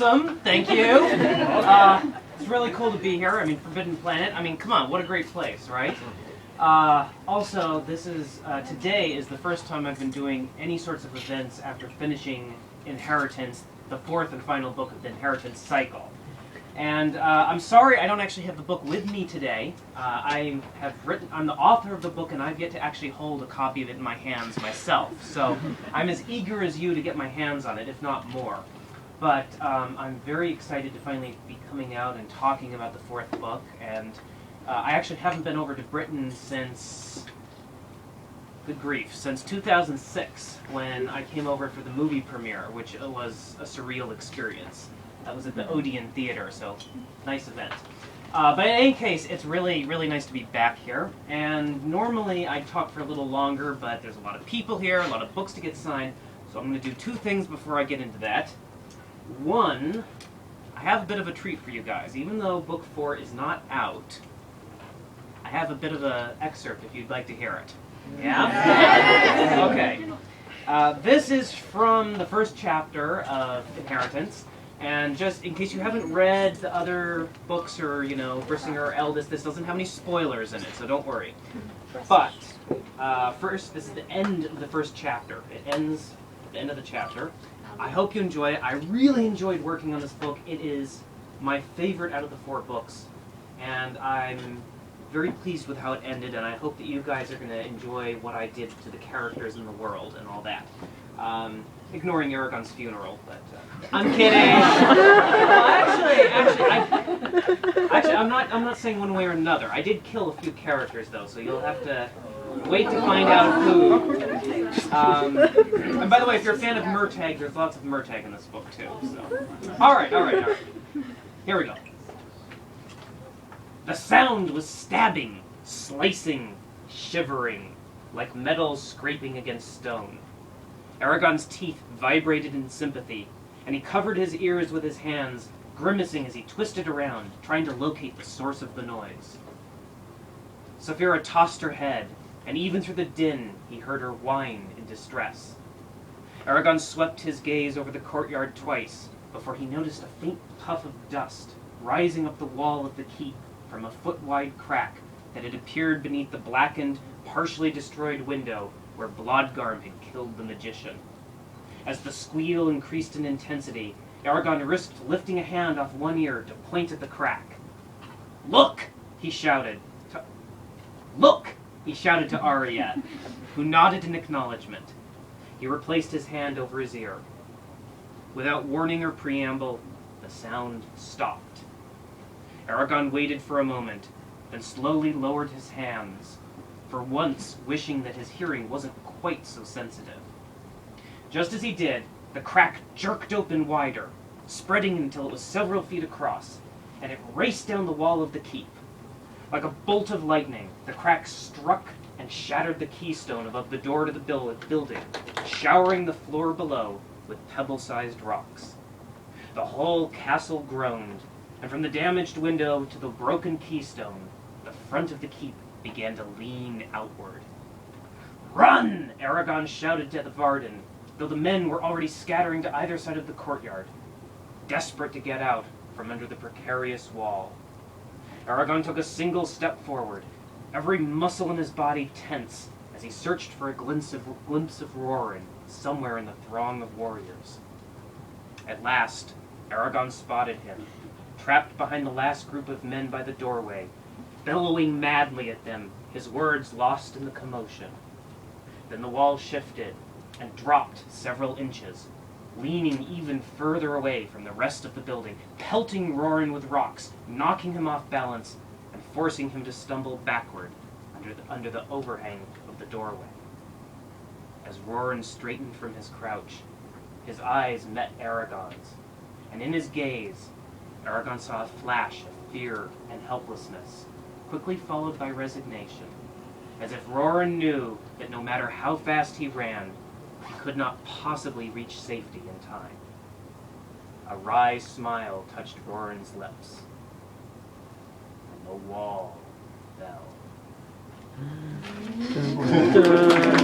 awesome. Thank you. It's really cool to be here. I mean, Forbidden Planet. I mean, come on, what a great place, right? Also, this is today is the first time I've been doing any sorts of events after finishing Inheritance, the fourth and final book of the Inheritance cycle. And I'm sorry I don't actually have the book with me today. I'm the author of the book, and I've yet to actually hold a copy of it in my hands myself. So I'm as eager as you to get my hands on it, if not more. But I'm very excited to finally be coming out and talking about the fourth book. And I actually haven't been over to Britain since, good grief, since 2006, when I came over for the movie premiere, which was a surreal experience. That was at the Odeon Theater, so nice event. But in any case, it's really, really nice to be back here. And normally I talk for a little longer, but there's a lot of people here, a lot of books to get signed, so I'm going to do two things before I get into that. One, I have a bit of a treat for you guys. Even though book 4 is not out, I have a bit of an excerpt if you'd like to hear it. Yeah? Okay. This is from the first chapter of Inheritance. And just in case you haven't read the other books or, Brissinger or Eldest, this doesn't have any spoilers in it, so don't worry. But, first, this is the end of the first chapter. It ends at the end of the chapter. I hope you enjoy it. I really enjoyed working on this book. It is my favorite out of the 4 books. And I'm very pleased with how it ended, and I hope that you guys are going to enjoy what I did to the characters in the world and all that. Ignoring Aragon's funeral, but I'm kidding. Actually, I'm not saying one way or another. I did kill a few characters though, so you'll have to wait to find out who. And by the way, if you're a fan of Murtagh, there's lots of Murtagh in this book too. So, all right. Here we go. The sound was stabbing, slicing, shivering, like metal scraping against stone. Aragon's teeth vibrated in sympathy, and he covered his ears with his hands, grimacing as he twisted around, trying to locate the source of the noise. Saphira tossed her head, and even through the din, he heard her whine in distress. Aragon swept his gaze over the courtyard twice, before he noticed a faint puff of dust rising up the wall of the keep from a foot-wide crack that had appeared beneath the blackened, partially destroyed window where Blodgarm had killed the magician. As the squeal increased in intensity, Aragon risked lifting a hand off one ear to point at the crack. "Look!" he shouted. "Look!" he shouted to Ariad, who nodded in acknowledgement. He replaced his hand over his ear. Without warning or preamble, the sound stopped. Aragon waited for a moment, then slowly lowered his hands, for once wishing that his hearing wasn't quite so sensitive. Just as he did, the crack jerked open wider, spreading until it was several feet across, and it raced down the wall of the keep. Like a bolt of lightning, the crack struck and shattered the keystone above the door to the building, showering the floor below with pebble-sized rocks. The whole castle groaned, and from the damaged window to the broken keystone, the front of the keep began to lean outward. "Run!" Aragon shouted to the Varden, though the men were already scattering to either side of the courtyard, desperate to get out from under the precarious wall. Aragon took a single step forward, every muscle in his body tense as he searched for a glimpse of Roran somewhere in the throng of warriors. At last, Aragon spotted him, trapped behind the last group of men by the doorway, bellowing madly at them, his words lost in the commotion. Then the wall shifted and dropped several inches, leaning even further away from the rest of the building, pelting Roran with rocks, knocking him off balance, and forcing him to stumble backward under the overhang of the doorway. As Roran straightened from his crouch, his eyes met Aragon's, and in his gaze, Aragon saw a flash of fear and helplessness, quickly followed by resignation, as if Roran knew that no matter how fast he ran, he could not possibly reach safety in time. A wry smile touched Roran's lips, and the wall fell.